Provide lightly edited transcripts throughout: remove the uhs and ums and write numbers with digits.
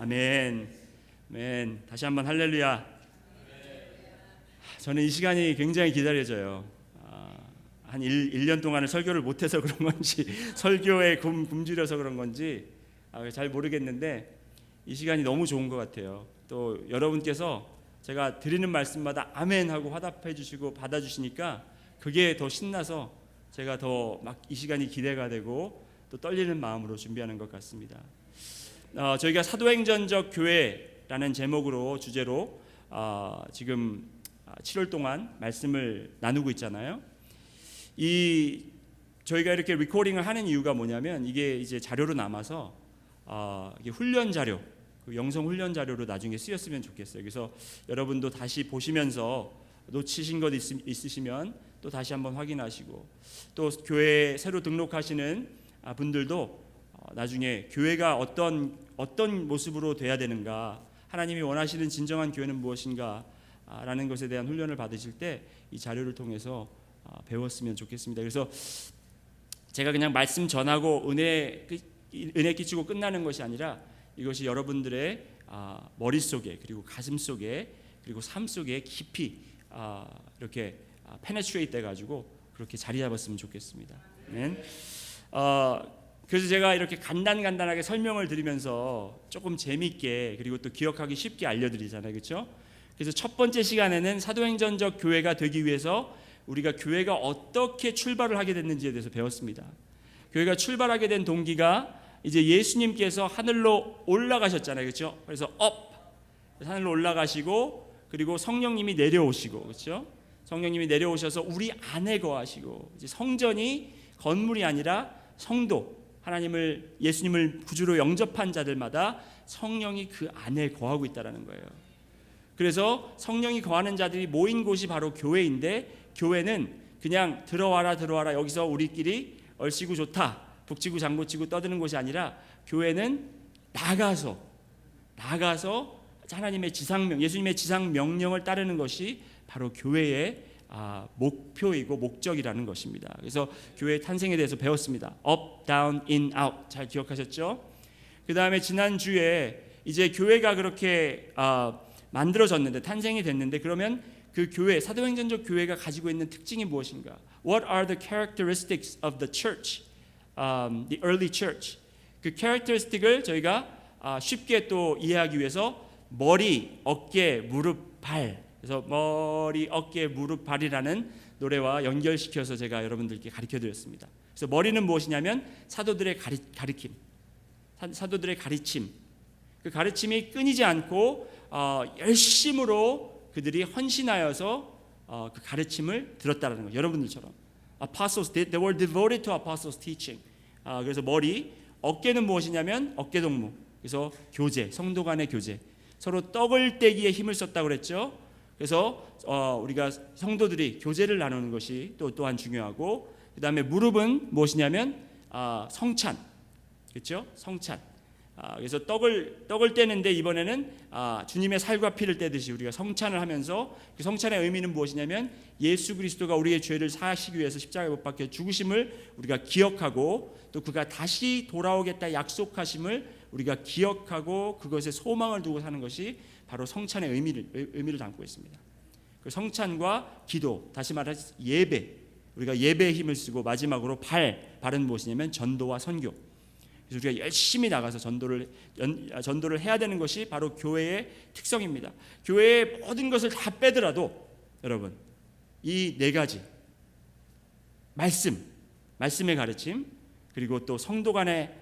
아멘. 아멘. 다시 한번 할렐루야. 저는 이 시간이 굉장히 기다려져요. 한 1년 동안을 설교를 못해서 그런 건지 설교에 굶주려서 그런 건지 잘 모르겠는데 이 시간이 너무 좋은 것 같아요. 또 여러분께서 제가 드리는 말씀마다 아멘 하고 화답해 주시고 받아주시니까 그게 더 신나서 제가 더 막 이 시간이 기대가 되고 또 떨리는 마음으로 준비하는 것 같습니다. 저희가 사도행전적 교회라는 제목으로 주제로 지금 7월 동안 말씀을 나누고 있잖아요. 저희가 이렇게 리코딩을 하는 이유가 뭐냐면 이게 이제 자료로 남아서 이게 훈련 자료, 영성 훈련 자료로 나중에 쓰였으면 좋겠어요. 그래서 여러분도 다시 보시면서 놓치신 것 있으시면 또 다시 한번 확인하시고, 또 교회에 새로 등록하시는 분들도 나중에 교회가 어떤 모습으로 돼야 되는가, 하나님이 원하시는 진정한 교회는 무엇인가 라는 것에 대한 훈련을 받으실 때 이 자료를 통해서 배웠으면 좋겠습니다. 그래서 제가 그냥 말씀 전하고 은혜 끼치고 끝나는 것이 아니라 이것이 여러분들의 머릿속에, 그리고 가슴속에, 그리고 삶 속에 깊이 이렇게 페네트레이트 돼가지고 그렇게 자리 잡았으면 좋겠습니다. 그래서 제가 이렇게 간단하게 설명을 드리면서 조금 재밌게, 그리고 또 기억하기 쉽게 알려드리잖아요, 그렇죠? 그래서 첫 번째 시간에는 사도행전적 교회가 되기 위해서 우리가 교회가 어떻게 출발을 하게 됐는지에 대해서 배웠습니다. 교회가 출발하게 된 동기가 이제 예수님께서 하늘로 올라가셨잖아요, 그렇죠? 그래서 하늘로 올라가시고, 그리고 성령님이 내려오시고, 그렇죠? 성령님이 내려오셔서 우리 안에 거하시고, 이제 성전이 건물이 아니라 성도, 예수님을 구주로 영접한 자들마다 성령이 그 안에 거하고 있다라는 거예요. 그래서 성령이 거하는 자들이 모인 곳이 바로 교회인데, 교회는 그냥 들어와라 여기서 우리끼리 얼씨구 좋다, 북치고 장구치고 떠드는 곳이 아니라, 교회는 나가서 하나님의 예수님의 지상 명령을 따르는 것이 바로 교회의 목표이고 목적이라는 것입니다. 그래서 교회의 탄생에 대해서 배웠습니다. up, down, in, out. 잘 기억하셨죠? 그 다음에 지난주에 이제 교회가 그렇게 만들어졌는데, 탄생이 됐는데, 그러면 그 교회, 사도행전적 교회가 가지고 있는 특징이 무엇인가? What are the characteristics of the church, the early church? 그 characteristic을 저희가 쉽게 또 이해하기 위해서 머리, 어깨, 무릎, 발, 그래서 머리, 어깨, 무릎, 발이라는 노래와 연결시켜서 제가 여러분들께 가르쳐드렸습니다. 그래서 머리는 무엇이냐면 사도들의 가르침, 사도들의 가르침. 그 가르침이 끊이지 않고 열심으로 그들이 헌신하여서 그 가르침을 들었다는 거예요. 여러분들처럼 apostles, they were devoted to apostles' teaching. 그래서 머리, 어깨는 무엇이냐면 어깨동무. 그래서 교제, 성도 간의 교제. 서로 떡을 떼기에 힘을 썼다고 그랬죠. 그래서 우리가 성도들이 교제를 나누는 것이 또한 중요하고, 그 다음에 무릎은 무엇이냐면 성찬, 그렇죠? 성찬. 그래서 떡을 떼는데 이번에는 주님의 살과 피를 떼듯이 우리가 성찬을 하면서, 그 성찬의 의미는 무엇이냐면 예수 그리스도가 우리의 죄를 사하시기 위해서 십자가에 못 박혀 죽으심을 우리가 기억하고, 또 그가 다시 돌아오겠다 약속하심을 우리가 기억하고 그것에 소망을 두고 사는 것이 바로 성찬의 의미를 담고 있습니다. 그 성찬과 기도, 다시 말해서 예배, 우리가 예배에 힘을 쓰고, 마지막으로 발은 무엇이냐면 전도와 선교. 그래서 우리가 열심히 나가서 전도를 해야 되는 것이 바로 교회의 특성입니다. 교회의 모든 것을 다 빼더라도 여러분, 이 네 가지 말씀의 가르침, 그리고 또 성도 간의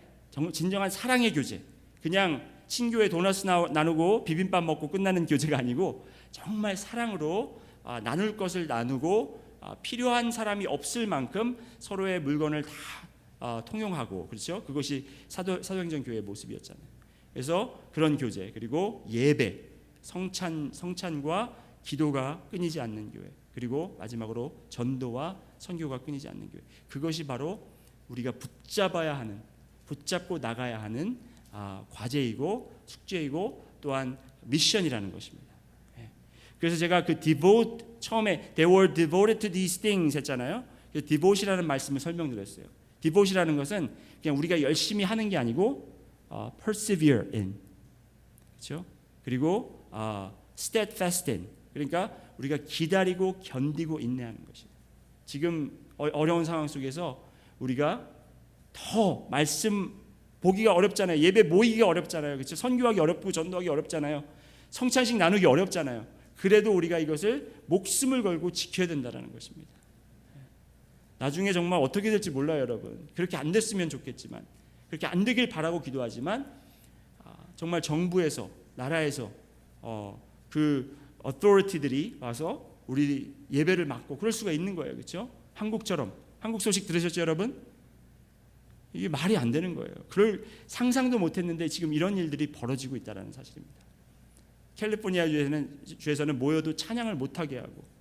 진정한 사랑의 교제, 그냥 친교회 도넛 나누고 비빔밥 먹고 끝나는 교제가 아니고 정말 사랑으로 나눌 것을 나누고 필요한 사람이 없을 만큼 서로의 물건을 다 통용하고, 그렇죠? 그것이 사도행전 교회의 모습이었잖아요. 그래서 그런 교제, 그리고 예배, 성찬과 기도가 끊이지 않는 교회, 그리고 마지막으로 전도와 선교가 끊이지 않는 교회. 그것이 바로 우리가 붙잡고 나가야 하는 과제이고 숙제이고 또한 미션이라는 것입니다. 그래서 제가 그 devote, 처음에 they were devoted to these things 했잖아요. devote이라는 말씀을 설명드렸어요. devote이라는 것은 그냥 우리가 열심히 하는 게 아니고 persevere in, 그렇죠? 그리고 steadfasting, 그러니까 우리가 기다리고 견디고 인내하는 것이에요. 지금 어려운 상황 속에서 우리가 더 말씀 보기가 어렵잖아요. 예배 모이기가 어렵잖아요. 그렇죠? 선교하기 어렵고 전도하기 어렵잖아요. 성찬식 나누기 어렵잖아요. 그래도 우리가 이것을 목숨을 걸고 지켜야 된다는 것입니다. 나중에 정말 어떻게 될지 몰라요, 여러분. 그렇게 안 됐으면 좋겠지만, 그렇게 안 되길 바라고 기도하지만, 정말 정부에서, 나라에서 그 authority들이 와서 우리 예배를 막고 그럴 수가 있는 거예요, 그렇죠? 한국처럼. 한국 소식 들으셨죠, 여러분? 이게 말이 안 되는 거예요. 그럴 상상도 못했는데 지금 이런 일들이 벌어지고 있다는 사실입니다. 캘리포니아 주에서는 모여도 찬양을 못하게 하고,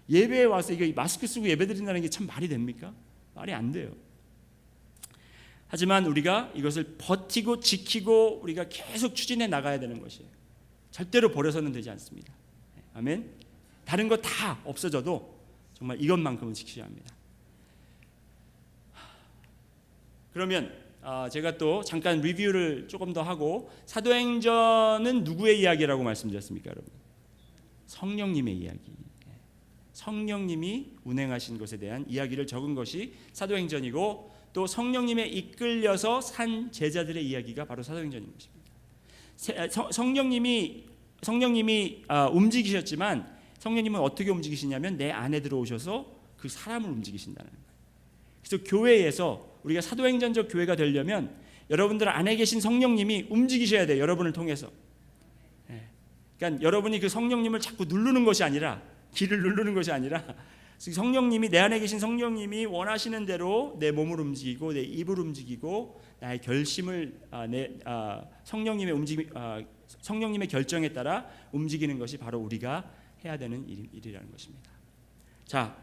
예배에 와서 이거 마스크 쓰고 예배드린다는 게 참 말이 됩니까? 말이 안 돼요. 하지만 우리가 이것을 버티고 지키고 우리가 계속 추진해 나가야 되는 것이에요. 절대로 버려서는 되지 않습니다. 아멘. 다른 거 다 없어져도 정말 이것만큼은 지키셔야 합니다. 그러면 제가 또 잠깐 리뷰를 조금 더 하고, 사도행전은 누구의 이야기라고 말씀드렸습니까, 여러분? 성령님의 이야기. 성령님이 운행하신 것에 대한 이야기를 적은 것이 사도행전이고, 또 성령님에 이끌려서 산 제자들의 이야기가 바로 사도행전인 것입니다. 성령님이 움직이셨지만, 성령님은 어떻게 움직이시냐면 내 안에 들어오셔서 그 사람을 움직이신다는 거예요. 그래서 교회에서 우리가 사도행전적 교회가 되려면 여러분들 안에 계신 성령님이 움직이셔야 돼요. 여러분을 통해서. 그러니까 여러분이 그 성령님을 자꾸 누르는 것이 아니라, 길을 누르는 것이 아니라, 성령님이, 내 안에 계신 성령님이 원하시는 대로 내 몸을 움직이고 내 입을 움직이고 나의 결심을 성령님의 결정에 따라 움직이는 것이 바로 우리가 해야 되는 일이라는 것입니다. 자,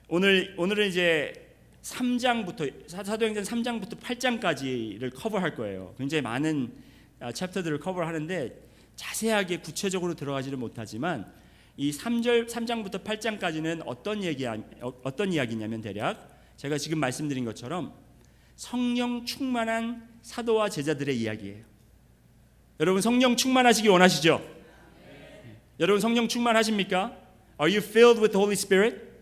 오늘은 이제 3장부터, 사도행전 3장부터 8장까지를 커버할 거예요. 굉장히 많은 챕터들을 커버하는데 자세하게 구체적으로 들어가지는 못하지만, 이 3장부터 8장까지는 어떤 이야기냐면, 대략 제가 지금 말씀드린 것처럼 성령 충만한 사도와 제자들의 이야기예요. 여러분 성령 충만하시기 원하시죠? 네. 여러분 성령 충만하십니까? Are you filled with the Holy Spirit?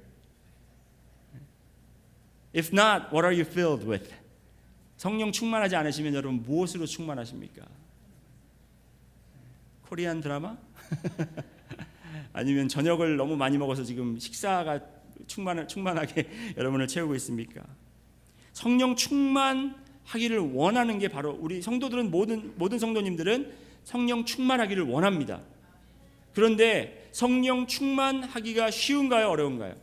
If not, what are you filled with? 성령 충만하지 않으시면 여러분 무엇으로 충만하십니까? 코리안 드라마? 아니면 저녁을 너무 많이 먹어서 지금 식사가 충만하게 여러분을 채우고 있습니까? 성령 충만하기를 원하는 게 바로, 우리 성도들은, 모든 성도님들은 성령 충만하기를 원합니다. 그런데 성령 충만하기가 쉬운가요, 어려운가요?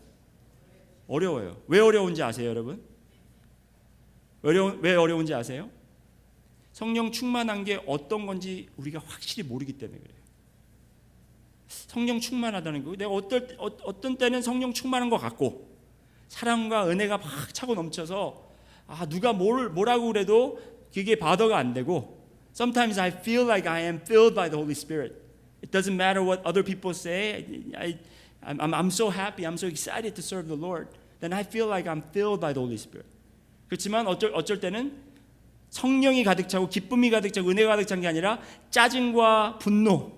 어려워요. 왜 어려운지 아세요, 여러분? 왜 어려운지 아세요? 성령 충만한 게 어떤 건지 우리가 확실히 모르기 때문에 그래요. 성령 충만하다는 거, 내가 어떤 때는 성령 충만한 것 같고 사랑과 은혜가 막 차고 넘쳐서 누가 뭐라고 그래도 그게 바더가 안 되고, sometimes I feel like I am filled by the Holy Spirit. It doesn't matter what other people say. I'm so happy, I'm so excited to serve the Lord. Then I feel like I'm filled by the Holy Spirit. 그렇지만 어쩔 때는 성령이 가득 차고 기쁨이 가득 차고 은혜가 가득 찬 게 아니라 짜증과 분노가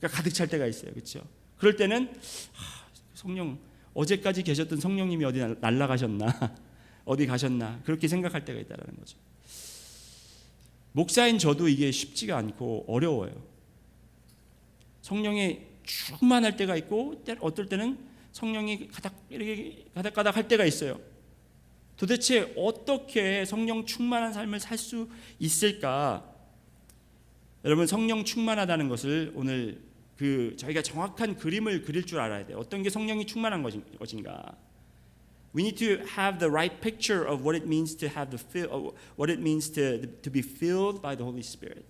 가득 찰 때가 있어요. 그렇죠? 그럴 때는 성령, 어제까지 계셨던 성령님이 어디 날아가셨나, 어디 가셨나, 그렇게 생각할 때가 있다는 거죠. 목사인 저도 이게 쉽지가 않고 어려워요. 성령이 충만할 때가 있고 어떨 때는 성령이 가닥가닥 할 때가 있어요. 도대체 어떻게 성령 충만한 삶을 살 수 있을까? 여러분, 성령 충만하다는 것을 오늘 저희가 정확한 그림을 그릴 줄 알아야 돼요. 어떤 게 성령이 충만한 것인가? We need to have the right picture of what it means to have what it means to be filled by the Holy Spirit.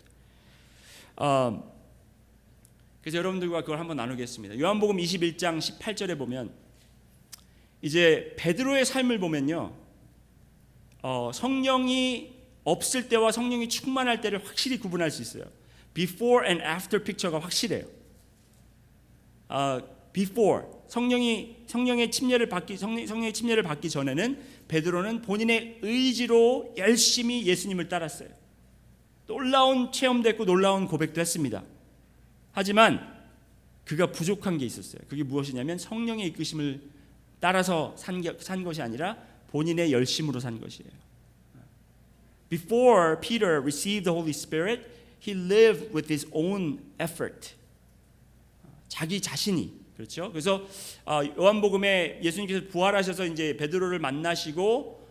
그래서 여러분들과 그걸 한번 나누겠습니다. 요한복음 21장 18절에 보면, 이제 베드로의 삶을 보면요, 성령이 없을 때와 성령이 충만할 때를 확실히 구분할 수 있어요. Before and after picture가 확실해요. Before, 성령의 침례를 받기 전에는 베드로는 본인의 의지로 열심히 예수님을 따랐어요. 놀라운 체험도 했고 놀라운 고백도 했습니다. 하지만 그가 부족한 게 있었어요. 그게 무엇이냐면 성령의 이끄심을 따라서 산 것이 아니라 본인의 열심으로 산 것이에요. Before Peter received the Holy Spirit, he lived with his own effort. 자기 자신이, 그렇죠? 그래서 요한복음에 예수님께서 부활하셔서 이제 베드로를 만나시고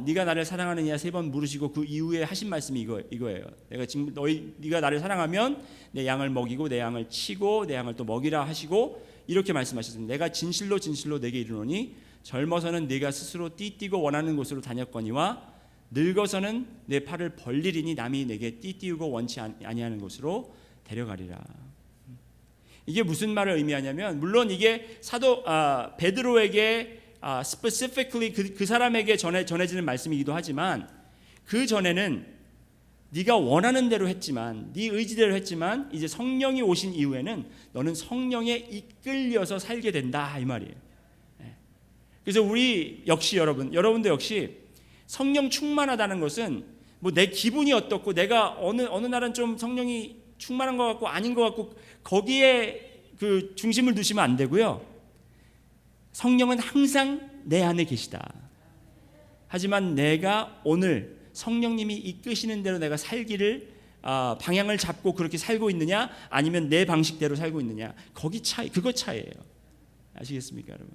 네가 나를 사랑하느냐 3번 물으시고 그 이후에 하신 말씀이 이거예요. 내가 지금 네가 나를 사랑하면 내 양을 먹이고 내 양을 치고 내 양을 또 먹이라 하시고 이렇게 말씀하셨습니다. 내가 진실로 진실로 내게 이르노니 젊어서는 네가 스스로 띠띠고 원하는 곳으로 다녔거니와 늙어서는 내 팔을 벌리리니 남이 내게 띠띠우고 원치 아니하는 곳으로 데려가리라. 이게 무슨 말을 의미하냐면 물론 이게 사도 베드로에게 specifically 그 사람에게 전해지는 말씀이기도 하지만 그 전에는 네가 원하는 대로 했지만 네 의지대로 했지만 이제 성령이 오신 이후에는 너는 성령에 이끌려서 살게 된다 이 말이에요. 그래서 우리 역시 여러분도 역시 성령 충만하다는 것은 뭐 내 기분이 어떻고 내가 어느 날은 좀 성령이 충만한 것 같고 아닌 것 같고 거기에 그 중심을 두시면 안 되고요. 성령은 항상 내 안에 계시다. 하지만 내가 오늘 성령님이 이끄시는 대로 내가 살기를 방향을 잡고 그렇게 살고 있느냐 아니면 내 방식대로 살고 있느냐 거기 차이 그거 차이예요. 아시겠습니까 여러분?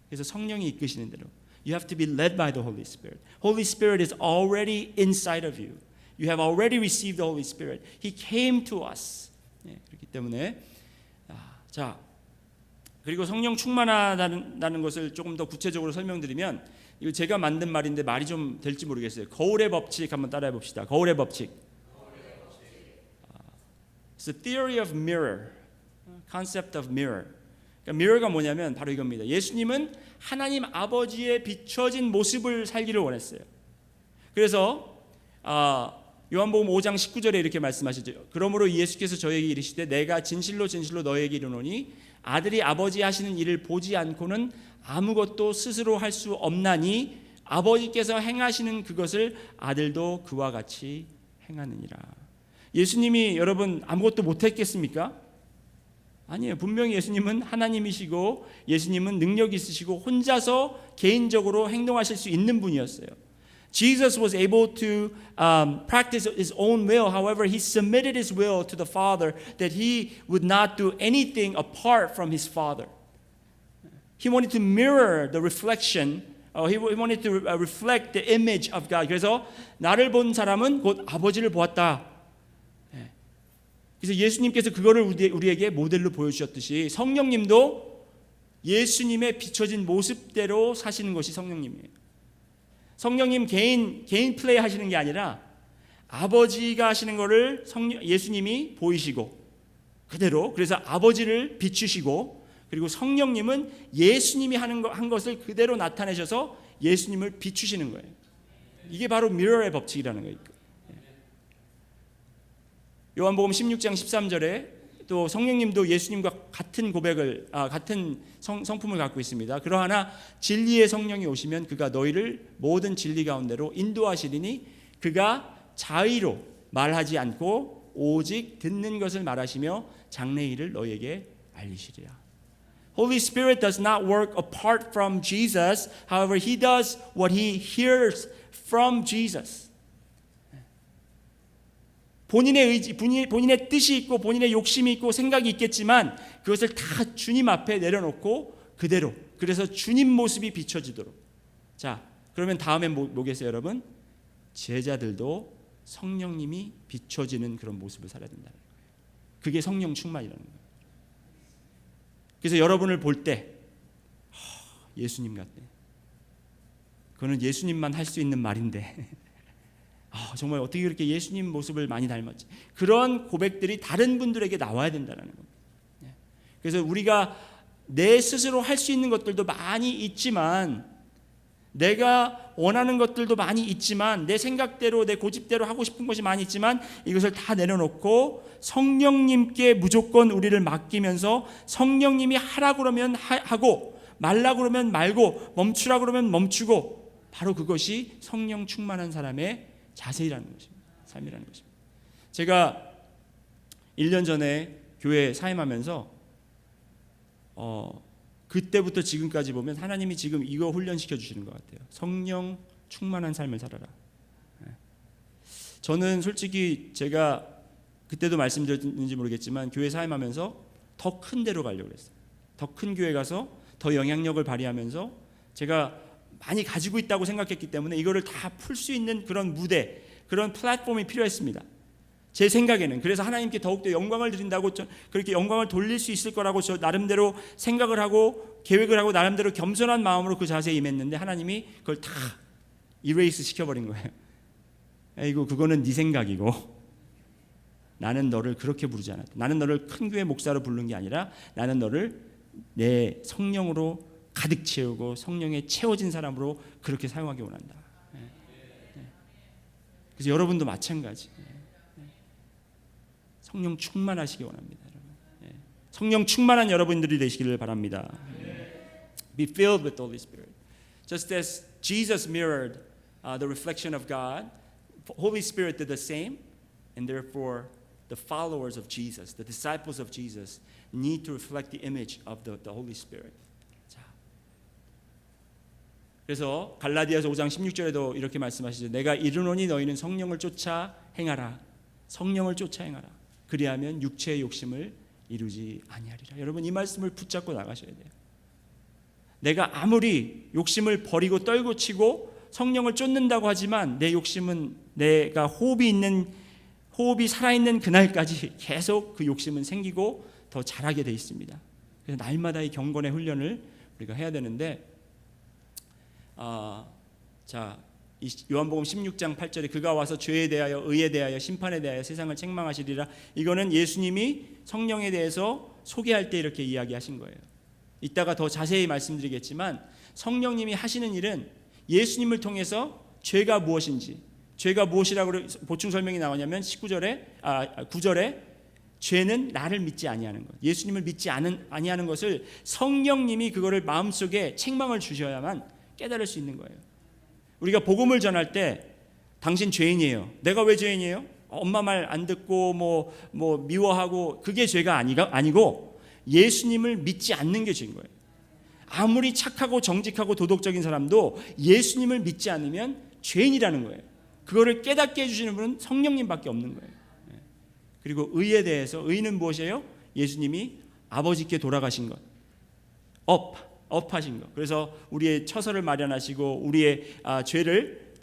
그래서 성령이 이끄시는 대로 You have to be led by the Holy Spirit. Holy Spirit is already inside of you. You have already received the Holy Spirit. He came to us. 그렇기 때문에 자 그리고 성령 충만하다는 것을 조금 더 구체적으로 설명드리면 이거 제가 만든 말인데 말이 좀 될지 모르겠어요. 거울의 법칙 한번 따라해 봅시다. 거울의 법칙. It's the theory of mirror. Concept of mirror. 그러니까 mirror가 뭐냐면 바로 이겁니다. 예수님은 하나님 아버지의 비춰진 모습을 살기를 원했어요. 그래서 요한복음 5장 19절에 이렇게 말씀하시죠. 그러므로 예수께서 저에게 이르시되 내가 진실로 진실로 너에게 이르노니 아들이 아버지 하시는 일을 보지 않고는 아무것도 스스로 할 수 없나니 아버지께서 행하시는 그것을 아들도 그와 같이 행하느니라. 예수님이 여러분 아무것도 못했겠습니까? 아니에요. 분명히 예수님은 하나님이시고 예수님은 능력이 있으시고 혼자서 개인적으로 행동하실 수 있는 분이었어요. Jesus was able to practice his own will. However, he submitted his will to the Father that he would not do anything apart from his Father. He wanted to mirror the reflection. He wanted to reflect the image of God. 그래서 나를 본 사람은 곧 아버지를 보았다. 그래서 예수님께서 그거를 우리에게 모델로 보여주셨듯이 성령님도 예수님의 비춰진 모습대로 사시는 것이 성령님이에요. 성령님 개인 플레이 하시는 게 아니라 아버지가 하시는 거를 예수님이 보이시고 그대로 그래서 아버지를 비추시고 그리고 성령님은 예수님이 한 것을 그대로 나타내셔서 예수님을 비추시는 거예요. 이게 바로 미러의 법칙이라는 거예요. 요한복음 16장 13절에 또 성령님도 예수님과 같은 고백을 같은 성품을 갖고 있습니다. 그러하나 진리의 성령이 오시면 그가 너희를 모든 진리 가운데로 인도하시리니 그가 자의로 말하지 않고 오직 듣는 것을 말하시며 장래 일을 너희에게 알리시리라. Holy Spirit does not work apart from Jesus. However, he does what he hears from Jesus. 본인의 의지, 본인의 뜻이 있고 본인의 욕심이 있고 생각이 있겠지만 그것을 다 주님 앞에 내려놓고 그대로 그래서 주님 모습이 비춰지도록. 자, 그러면 다음엔 뭐겠어요, 여러분? 제자들도 성령님이 비춰지는 그런 모습을 살아야 된다는 거예요. 그게 성령 충만이라는 거예요. 그래서 여러분을 볼 때 예수님 같네. 그거는 예수님만 할 수 있는 말인데 정말 어떻게 그렇게 예수님 모습을 많이 닮았지? 그런 고백들이 다른 분들에게 나와야 된다는 겁니다. 그래서 우리가 내 스스로 할 수 있는 것들도 많이 있지만 내가 원하는 것들도 많이 있지만 내 생각대로 내 고집대로 하고 싶은 것이 많이 있지만 이것을 다 내려놓고 성령님께 무조건 우리를 맡기면서 성령님이 하라고 그러면 하고 말라고 그러면 말고 멈추라고 그러면 멈추고 바로 그것이 성령 충만한 사람의 자세라는 것입니다. 삶이라는 것입니다. 제가 1년 전에 교회 사임하면서 그때부터 지금까지 보면 하나님이 지금 이거 훈련시켜 주시는 것 같아요. 성령 충만한 삶을 살아라. 저는 솔직히 제가 그때도 말씀드렸는지 모르겠지만 교회 사임하면서 더 큰 데로 가려고 했어요. 더 큰 교회 가서 더 영향력을 발휘하면서 제가 많이 가지고 있다고 생각했기 때문에 이거를 다 풀 수 있는 그런 무대, 그런 플랫폼이 필요했습니다. 제 생각에는. 그래서 하나님께 더욱더 영광을 드린다고 그렇게 영광을 돌릴 수 있을 거라고 저 나름대로 생각을 하고 계획을 하고 나름대로 겸손한 마음으로 그 자세에 임했는데 하나님이 그걸 다 이레이스 시켜버린 거예요. 아이고 그거는 네 생각이고 나는 너를 그렇게 부르지 않았다. 나는 너를 큰 교회 목사로 부른 게 아니라 나는 너를 내 성령으로 가득 채우고 성령에 채워진 사람으로 그렇게 사용하기 원한다. 그래서 여러분도 마찬가지. 성령 충만하시기 원합니다. 성령 충만한 여러분들이 되시기를 바랍니다. Be filled with the Holy Spirit. Just as Jesus mirrored the reflection of God, Holy Spirit did the same, and therefore the followers of Jesus, the disciples of Jesus, need to reflect the image of the Holy Spirit. 자, 그래서 갈라디아서 5장 16절에도 이렇게 말씀하시죠. 내가 이르노니 너희는 성령을 쫓아 행하라. 성령을 쫓아 행하라. 그리하면 육체의 욕심을 이루지 아니하리라. 여러분 이 말씀을 붙잡고 나가셔야 돼요. 내가 아무리 욕심을 버리고 떨고 치고 성령을 쫓는다고 하지만 내 욕심은 내가 호흡이 살아있는 그날까지 계속 그 욕심은 생기고 더 자라게 돼 있습니다. 그래서 날마다 이 경건의 훈련을 우리가 해야 되는데 자 요한복음 16장 8절에 그가 와서 죄에 대하여 의에 대하여 심판에 대하여 세상을 책망하시리라. 이거는 예수님이 성령에 대해서 소개할 때 이렇게 이야기하신 거예요. 이따가 더 자세히 말씀드리겠지만 성령님이 하시는 일은 예수님을 통해서 죄가 무엇인지, 죄가 무엇이라고 보충 설명이 나오냐면 9절에 죄는 나를 믿지 아니하는 것, 예수님을 믿지 아니하는 것을 성령님이 그거를 마음속에 책망을 주셔야만 깨달을 수 있는 거예요. 우리가 복음을 전할 때 당신 죄인이에요. 내가 왜 죄인이에요? 엄마 말 안 듣고 뭐 미워하고 그게 죄가 아니고 예수님을 믿지 않는 게 죄인 거예요. 아무리 착하고 정직하고 도덕적인 사람도 예수님을 믿지 않으면 죄인이라는 거예요. 그거를 깨닫게 해주시는 분은 성령님밖에 없는 거예요. 그리고 의에 대해서 의는 무엇이에요? 예수님이 아버지께 돌아가신 것, 업하신 것. 그래서 우리의 처소를 마련하시고 우리의 죄를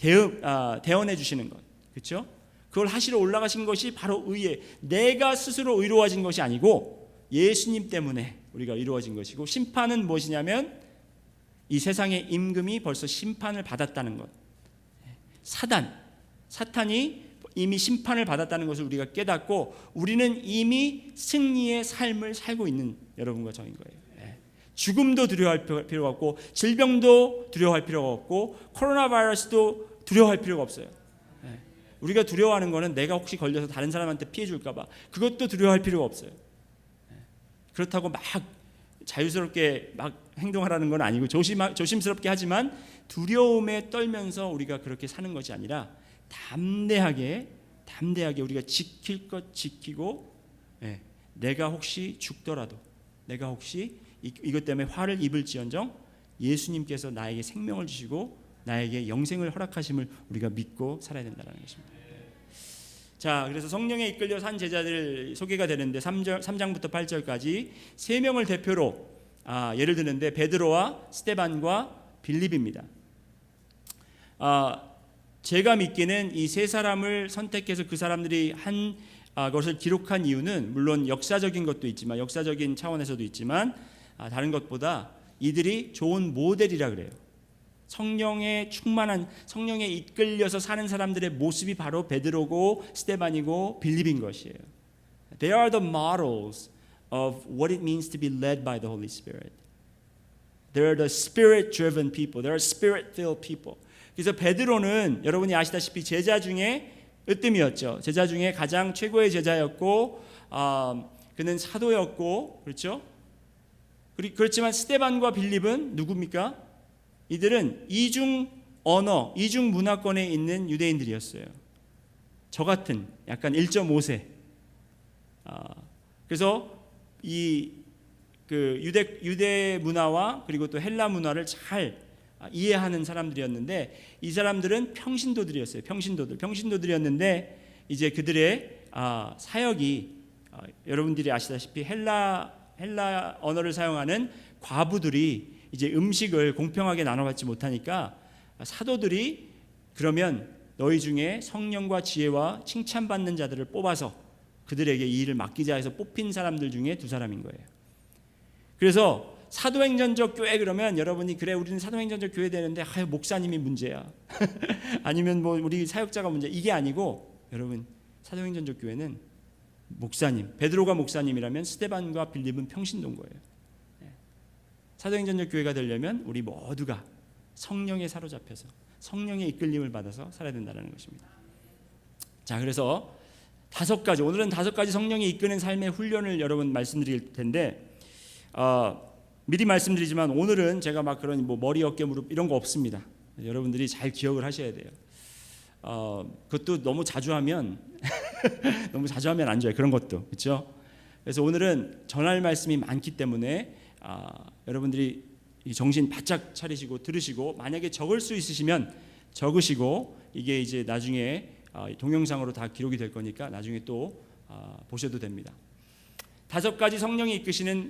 대언해 주시는 것, 그렇죠? 그걸 하시러 올라가신 것이 바로 의에, 내가 스스로 의로워진 것이 아니고 예수님 때문에 우리가 이루어진 것이고, 심판은 무엇이냐면 이 세상의 임금이 벌써 심판을 받았다는 것. 사탄이 이미 심판을 받았다는 것을 우리가 깨닫고 우리는 이미 승리의 삶을 살고 있는 여러분과 저인 거예요. 죽음도 두려워할 필요가 없고, 질병도 두려워할 필요가 없고, 코로나 바이러스도 두려워할 필요가 없어요. 우리가 두려워하는 것은 내가 혹시 걸려서 다른 사람한테 피해 줄까 봐, 그것도 두려워할 필요가 없어요. 그렇다고 막 자유스럽게 막 행동하라는 건 아니고 조심스럽게 하지만 두려움에 떨면서 우리가 그렇게 사는 것이 아니라 담대하게 우리가 지킬 것 지키고, 내가 혹시 죽더라도, 내가 혹시 이것 때문에 화를 입을지언정 예수님께서 나에게 생명을 주시고 나에게 영생을 허락하심을 우리가 믿고 살아야 된다는 것입니다. 자, 그래서 성령에 이끌려 산 제자들 소개가 되는데 3장부터 8절까지 3명을 대표로 예를 드는데 베드로와 스데반과 빌립입니다. 제가 믿기는 이 세 사람을 선택해서 그 사람들이 한 것을 기록한 이유는 물론 역사적인 것도 있지만, 역사적인 차원에서도 있지만, 다른 것보다 이들이 좋은 모델이라 그래요. 성령에 충만한, 성령에 이끌려서 사는 사람들의 모습이 바로 베드로고 스데반이고 빌립인 것이에요. They are the models of what it means to be led by the Holy Spirit. They are the spirit-driven people. They are spirit-filled people. 그래서 베드로는 여러분이 아시다시피 제자 중에 으뜸이었죠. 제자 중에 가장 최고의 제자였고, 그는 사도였고, 그렇죠? 그렇지만 스데반과 빌립은 누굽니까? 이들은 이중 언어, 이중 문화권에 있는 유대인들이었어요. 저 같은 약간 1.5세. 그래서 그 유대 문화와 그리고 또 헬라 문화를 잘 이해하는 사람들이었는데, 이 사람들은 평신도들이었어요. 평신도들이었는데 이제 그들의 사역이 여러분들이 아시다시피 헬라 언어를 사용하는 과부들이 이제 음식을 공평하게 나눠받지 못하니까 사도들이 그러면 너희 중에 성령과 지혜와 칭찬받는 자들을 뽑아서 그들에게 이 일을 맡기자 해서 뽑힌 사람들 중에 2사람인 거예요. 그래서 사도행전적 교회 그러면 여러분이 그래 우리는 사도행전적 교회 되는데 목사님이 문제야 아니면 뭐 우리 사역자가 문제, 이게 아니고 여러분 사도행전적 교회는 목사님, 베드로가 목사님이라면 스데반과 빌립은 평신도인 거예요. 사도행전적 교회가 되려면 우리 모두가 성령에 사로잡혀서 성령의 이끌림을 받아서 살아야 된다는 것입니다. 자, 그래서 오늘은 5가지 성령이 이끄는 삶의 훈련을 여러분 말씀드릴 텐데, 미리 말씀드리지만 오늘은 제가 막 그런 뭐 머리, 어깨, 무릎 이런 거 없습니다. 여러분들이 잘 기억을 하셔야 돼요. 그것도 너무 자주 하면 너무 자주 하면 안 좋아요. 그런 것도, 그렇죠? 그래서 오늘은 전할 말씀이 많기 때문에 여러분들이 정신 바짝 차리시고 들으시고, 만약에 적을 수 있으시면 적으시고, 이게 이제 나중에 동영상으로 다 기록이 될 거니까 나중에 또 보셔도 됩니다. 5가지 성령이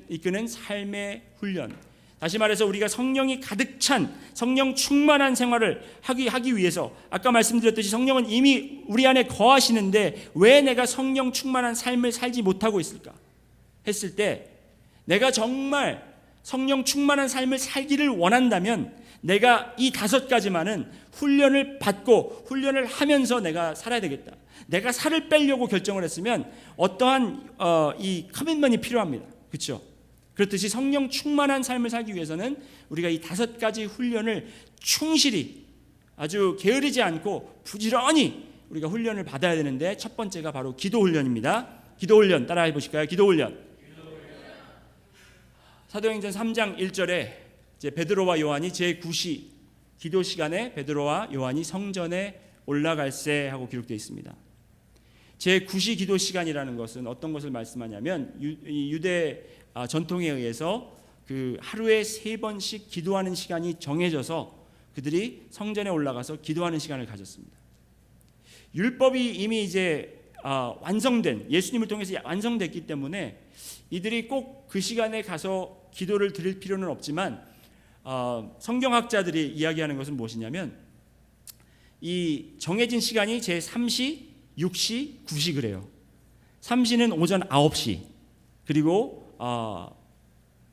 이끄는 삶의 훈련. 다시 말해서 우리가 성령이 가득 찬 성령 충만한 생활을 하기 위해서, 아까 말씀드렸듯이 성령은 이미 우리 안에 거하시는데 왜 내가 성령 충만한 삶을 살지 못하고 있을까 했을 때, 내가 정말 성령 충만한 삶을 살기를 원한다면 내가 이 5가지만은 훈련을 받고 훈련을 하면서 내가 살아야 되겠다. 내가 살을 빼려고 결정을 했으면 어떠한 이 커밋먼이 필요합니다. 그렇죠? 그렇듯이 성령 충만한 삶을 살기 위해서는 우리가 이 5가지 훈련을 충실히 아주 게으르지 않고 부지런히 우리가 훈련을 받아야 되는데, 첫 번째가 바로 기도 훈련입니다. 기도 훈련 따라해 보실까요? 기도 훈련. 사도행전 3장 1절에 이제 베드로와 요한이 제9시 기도 시간에 베드로와 요한이 성전에 올라갈세 하고 기록되어 있습니다. 제9시 기도 시간이라는 것은 어떤 것을 말씀하냐면, 유대 전통에 의해서 그 하루에 3번씩 기도하는 시간이 정해져서 그들이 성전에 올라가서 기도하는 시간을 가졌습니다. 율법이 이미 이제 완성된, 예수님을 통해서 완성됐기 때문에 이들이 꼭 그 시간에 가서 기도를 드릴 필요는 없지만, 성경학자들이 이야기하는 것은 무엇이냐면, 이 정해진 시간이 제3시, 6시, 9시 그래요. 3시는 오전 9시, 그리고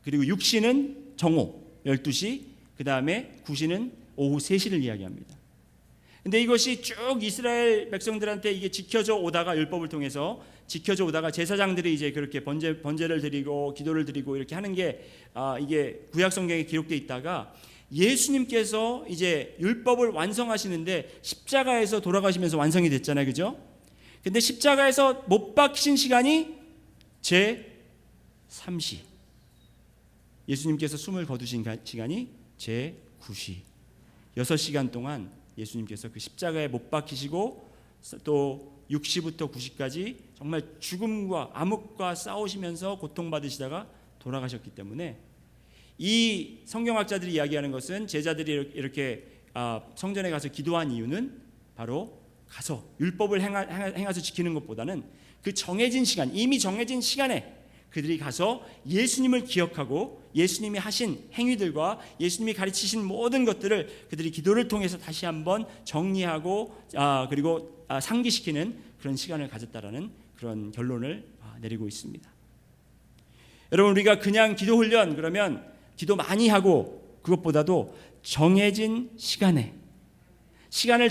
6시는 정오 12시, 그 다음에 9시는 오후 3시를 이야기합니다. 근데 이것이 쭉 이스라엘 백성들한테 이게 지켜져 오다가, 율법을 통해서 지켜져 오다가 제사장들이 이제 그렇게 번제를 드리고 기도를 드리고 이렇게 하는 게 이게 구약 성경에 기록되어 있다가, 예수님께서 이제 율법을 완성하시는데 십자가에서 돌아가시면서 완성이 됐잖아요. 그죠? 근데 십자가에서 못 박히신 시간이 제3시, 예수님께서 숨을 거두신 시간이 제9시, 6시간 동안 예수님께서 그 십자가에 못 박히시고 또 6시부터 9시까지 정말 죽음과 암흑과 싸우시면서 고통받으시다가 돌아가셨기 때문에, 이 성경학자들이 이야기하는 것은 제자들이 이렇게 성전에 가서 기도한 이유는 바로 가서 율법을 행해서 지키는 것보다는 그 정해진 시간, 이미 정해진 시간에 그들이 가서 예수님을 기억하고 예수님이 하신 행위들과 예수님이 가르치신 모든 것들을 그들이 기도를 통해서 다시 한번 정리하고 그리고 상기시키는 그런 시간을 가졌다라는 그런 결론을 내리고 있습니다. 여러분, 우리가 그냥 기도 훈련 그러면 기도 많이 하고, 그것보다도 정해진 시간을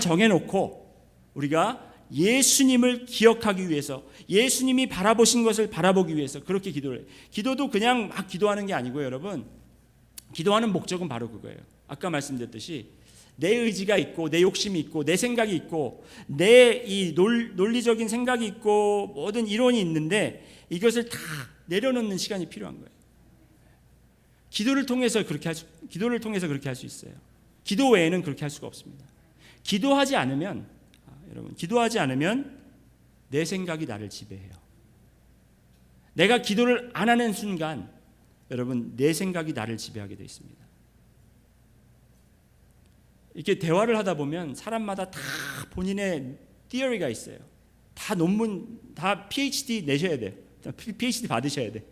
정해놓고 우리가 예수님을 기억하기 위해서, 예수님이 바라보신 것을 바라보기 위해서 그렇게 기도를 해요. 기도도 그냥 막 기도하는 게 아니고요. 여러분, 기도하는 목적은 바로 그거예요. 아까 말씀드렸듯이 내 의지가 있고 내 욕심이 있고 내 생각이 있고 내 이 논리적인 생각이 있고 모든 이론이 있는데, 이것을 다 내려놓는 시간이 필요한 거예요. 기도를 통해서 그렇게 할 수 있어요. 기도 외에는 그렇게 할 수가 없습니다. 기도하지 않으면 내 생각이 나를 지배해요. 내가 기도를 안 하는 순간 여러분 내 생각이 나를 지배하게 되어 있습니다. 이렇게 대화를 하다 보면 사람마다 다 본인의 티어리가 있어요. 다 논문, 다 PhD 내셔야 돼요. PhD 받으셔야 돼.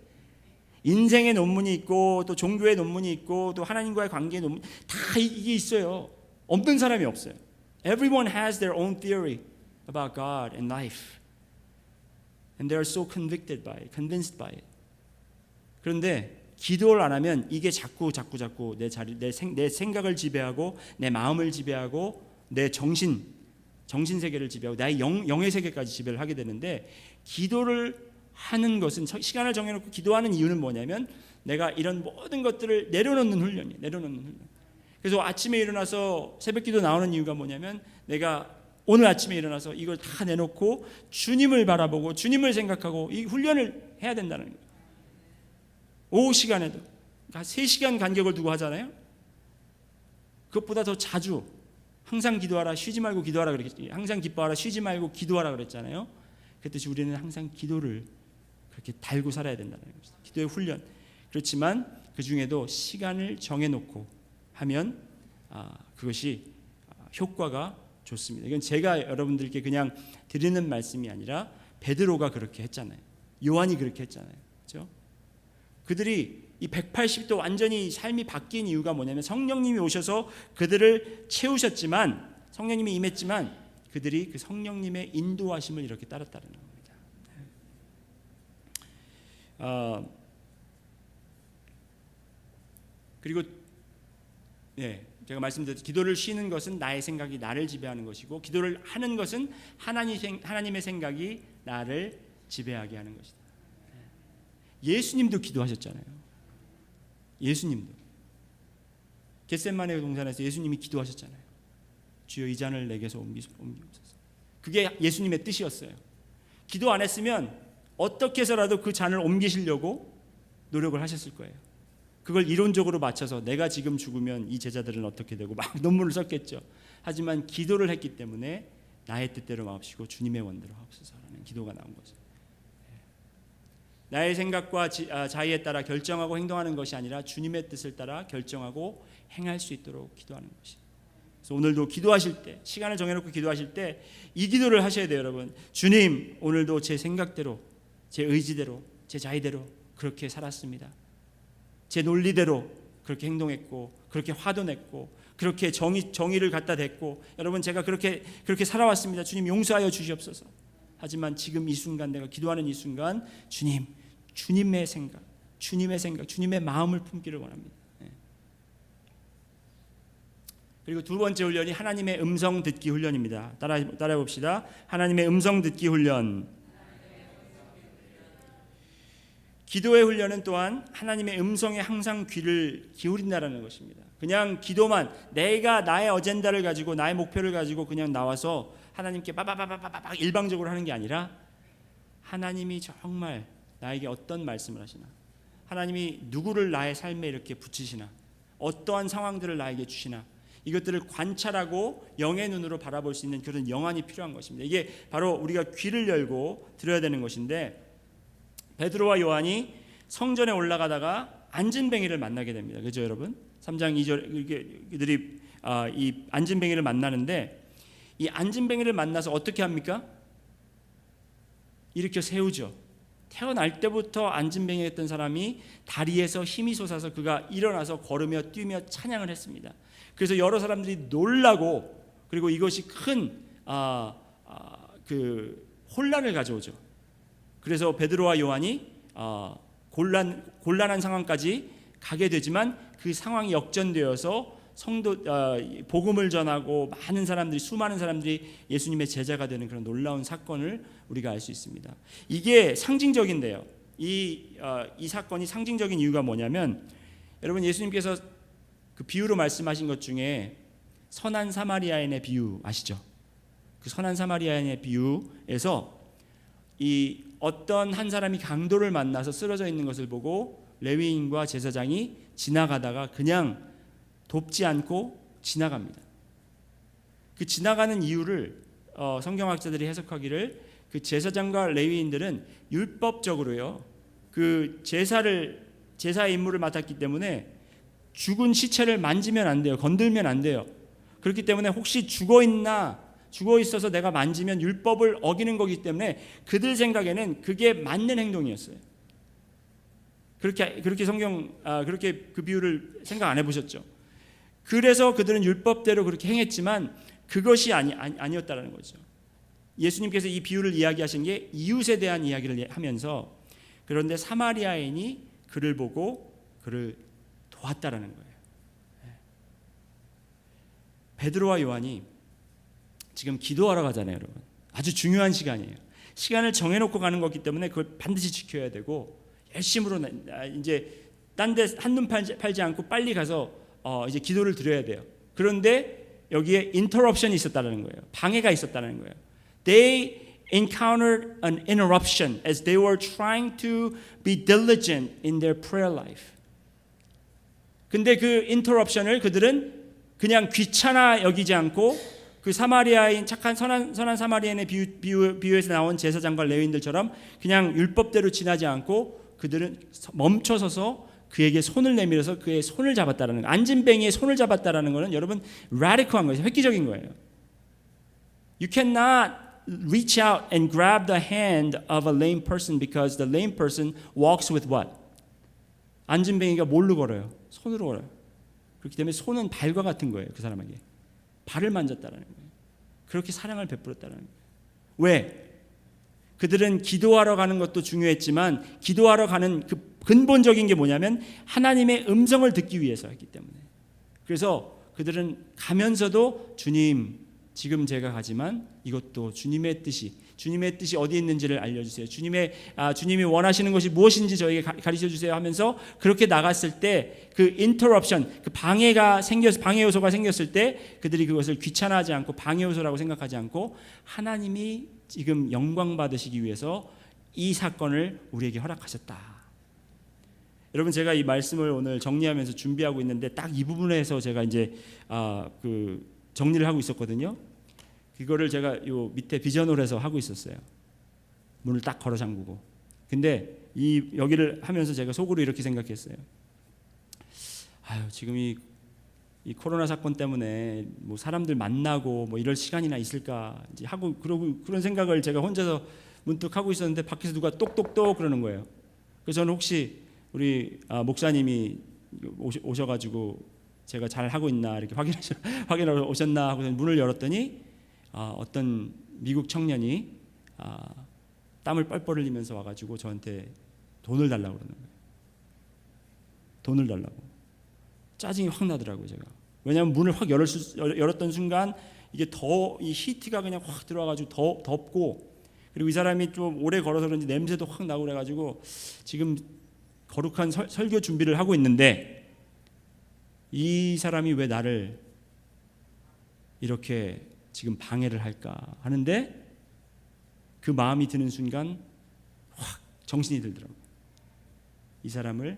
인생의 논문이 있고 또 종교의 논문이 있고 또 하나님과의 관계의 논문 다 이게 있어요. 없는 사람이 없어요. Everyone has their own theory about God and life. And they are so convicted by it, convinced by it. 그런데 기도를 안 하면 이게 자꾸 내 생각을 지배하고 내 마음을 지배하고 내 정신 세계를 지배하고 나의 영의 세계까지 지배를 하게 되는데 기도를 하는 것은 시간을 정해놓고 기도하는 이유는 뭐냐면 내가 이런 모든 것들을 내려놓는 훈련이에요. 내려놓는 훈련. 그래서 아침에 일어나서 새벽기도 나오는 이유가 뭐냐면 내가 오늘 아침에 일어나서 이걸 다 내놓고 주님을 바라보고 주님을 생각하고 이 훈련을 해야 된다는 거예요. 오후 시간에도 3시간 간격을 두고 하잖아요. 그것보다 더 자주 항상 기도하라 쉬지 말고 기도하라 그랬지. 항상 기뻐하라 쉬지 말고 기도하라 그랬잖아요. 그랬듯이 우리는 항상 기도를 그렇게 달고 살아야 된다는 것이죠. 기도의 훈련. 그렇지만 그 중에도 시간을 정해놓고 하면 그것이 효과가 좋습니다. 이건 제가 여러분들께 그냥 드리는 말씀이 아니라 베드로가 그렇게 했잖아요. 요한이 그렇게 했잖아요. 그렇죠? 그들이 이 180도 완전히 삶이 바뀐 이유가 뭐냐면 성령님이 오셔서 그들을 채우셨지만 성령님이 임했지만 그들이 그 성령님의 인도하심을 이렇게 따랐다는 겁니다. 그리고 제가 말씀드렸듯이 기도를 쉬는 것은 나의 생각이 나를 지배하는 것이고 기도를 하는 것은 하나님의 생각이 나를 지배하게 하는 것이다. 예수님도 기도하셨잖아요. 예수님도 겟세마네 동산에서 예수님이 기도하셨잖아요. 주여 이 잔을 내게서 옮기옵소서. 그게 예수님의 뜻이었어요. 기도 안 했으면 어떻게 해서라도 그 잔을 옮기시려고 노력을 하셨을 거예요. 그걸 이론적으로 맞춰서 내가 지금 죽으면 이 제자들은 어떻게 되고 막 논문을 썼겠죠. 하지만 기도를 했기 때문에 나의 뜻대로 마옵시고 주님의 원대로 하옵소서라는 기도가 나온 거죠. 나의 생각과 자의에 따라 결정하고 행동하는 것이 아니라 주님의 뜻을 따라 결정하고 행할 수 있도록 기도하는 것이. 그래서 오늘도 기도하실 때 시간을 정해놓고 기도하실 때 이 기도를 하셔야 돼요, 여러분. 주님, 오늘도 제 생각대로, 제 의지대로, 제 자의대로 그렇게 살았습니다. 제 논리대로 그렇게 행동했고, 그렇게 화도 냈고, 그렇게 정의를 갖다 댔고, 여러분 제가 그렇게 살아왔습니다. 주님 용서하여 주시옵소서. 하지만 지금 이 순간 내가 기도하는 이 순간 주님의 생각, 주님의 마음을 품기를 원합니다. 그리고 두 번째 훈련이 하나님의 음성 듣기 훈련입니다. 따라해 봅시다. 하나님의 음성 듣기 훈련. 기도의 훈련은 또한 하나님의 음성에 항상 귀를 기울인다라는 것입니다. 그냥 기도만 내가 나의 어젠다를 가지고 나의 목표를 가지고 그냥 나와서 하나님께 빠바바바바박 일방적으로 하는 게 아니라 하나님이 정말 나에게 어떤 말씀을 하시나, 하나님이 누구를 나의 삶에 이렇게 붙이시나, 어떠한 상황들을 나에게 주시나, 이것들을 관찰하고 영의 눈으로 바라볼 수 있는 그런 영안이 필요한 것입니다. 이게 바로 우리가 귀를 열고 들어야 되는 것인데, 베드로와 요한이 성전에 올라가다가 안진뱅이를 만나게 됩니다. 그렇죠, 여러분? 3장 2절 그들이 이 안진뱅이를 만나는데, 이 안진뱅이를 만나서 어떻게 합니까? 일으켜 세우죠. 태어날 때부터 안진뱅이였던 사람이 다리에서 힘이 솟아서 그가 일어나서 걸으며 뛰며 찬양을 했습니다. 그래서 여러 사람들이 놀라고, 그리고 이것이 큰 혼란을 가져오죠. 그래서 베드로와 요한이 곤란한 상황까지 가게 되지만 그 상황이 역전되어서 복음을 전하고 수많은 사람들이 예수님의 제자가 되는 그런 놀라운 사건을 우리가 알 수 있습니다. 이게 상징적인데요. 이 사건이 상징적인 이유가 뭐냐면, 여러분 예수님께서 그 비유로 말씀하신 것 중에 선한 사마리아인의 비유 아시죠? 그 선한 사마리아인의 비유에서 이 어떤 한 사람이 강도를 만나서 쓰러져 있는 것을 보고 레위인과 제사장이 지나가다가 그냥 돕지 않고 지나갑니다. 그 지나가는 이유를 성경학자들이 해석하기를 그 제사장과 레위인들은 율법적으로요, 그 제사의 임무를 맡았기 때문에 죽은 시체를 만지면 안 돼요. 건들면 안 돼요. 그렇기 때문에 혹시 죽어 있어서 내가 만지면 율법을 어기는 거기 때문에 그들 생각에는 그게 맞는 행동이었어요. 그렇게 그렇게 그 비유를 생각 안 해보셨죠? 그래서 그들은 율법대로 그렇게 행했지만 그것이 아니었다라는 거죠. 예수님께서 이 비유를 이야기하신 게 이웃에 대한 이야기를 하면서, 그런데 사마리아인이 그를 보고 그를 도왔다라는 거예요. 베드로와 요한이 지금 기도하러 가잖아요, 여러분. 아주 중요한 시간이에요. 시간을 정해놓고 가는 거기 때문에 그걸 반드시 지켜야 되고, 열심으로 이제 딴 데 한눈 팔지 않고 빨리 가서 이제 기도를 드려야 돼요. 그런데 여기에 interruption이 있었다는 거예요. 방해가 있었다는 거예요. They encountered an interruption as they were trying to be diligent in their prayer life. 근데 그 interruption을 그들은 그냥 귀찮아 여기지 않고, 그 사마리아인 착한 선한 사마리아인의 비유에서 나온 제사장과 레위인들처럼 그냥 율법대로 지나지 않고 그들은 멈춰서서 그에게 손을 내밀어서 그의 손을 잡았다라는 거. 안진뱅이의 손을 잡았다라는 거는 여러분 radical한 거예요. 획기적인 거예요. You cannot reach out and grab the hand of a lame person because the lame person walks with what? 안진뱅이가 뭘로 걸어요? 손으로 걸어요. 그렇기 때문에 손은 발과 같은 거예요. 그 사람에게 발을 만졌다라는 거예요. 그렇게 사랑을 베풀었다는 거예요. 왜? 그들은 기도하러 가는 것도 중요했지만 기도하러 가는 그 근본적인 게 뭐냐면 하나님의 음성을 듣기 위해서 했기 때문에. 그래서 그들은 가면서도 주님, 지금 제가 가지만 이것도 주님의 뜻이 어디 있는지를 알려주세요. 주님이 원하시는 것이 무엇인지 저에게 가르쳐 주세요 하면서 그렇게 나갔을 때 그 인터럽션, 그 방해 요소가 생겼을 때 그들이 그것을 귀찮아하지 않고 방해 요소라고 생각하지 않고 하나님이 지금 영광 받으시기 위해서 이 사건을 우리에게 허락하셨다. 여러분, 제가 이 말씀을 오늘 정리하면서 준비하고 있는데 딱 이 부분에서 제가 이제 그 정리를 하고 있었거든요. 그거를 제가 요 밑에 비전홀에서 하고 있었어요. 문을 딱 걸어 잠그고. 근데 여기를 하면서 제가 속으로 이렇게 생각했어요. 지금 이 코로나 사건 때문에 뭐 사람들 만나고 뭐 이럴 시간이나 있을까 이제 하고 그런 생각을 제가 혼자서 문득 하고 있었는데 밖에서 누가 똑똑똑 그러는 거예요. 그래서 저는 혹시 우리 목사님이 오셔가지고 제가 잘 하고 있나 이렇게 확인하러 오셨나 하고 문을 열었더니 어떤 미국 청년이 땀을 뻘뻘 흘리면서 와가지고 저한테 돈을 달라고 그러는 거예요. 돈을 달라고. 짜증이 확 나더라고요, 제가. 왜냐하면 문을 확 열었던 순간 이게 이 히트가 그냥 확 들어와가지고 더 덥고, 그리고 이 사람이 좀 오래 걸어서 그런지 냄새도 확 나고 그래가지고 지금 거룩한 설교 준비를 하고 있는데 이 사람이 왜 나를 이렇게 지금 방해를 할까 하는데 그 마음이 드는 순간 확 정신이 들더라고요. 이 사람을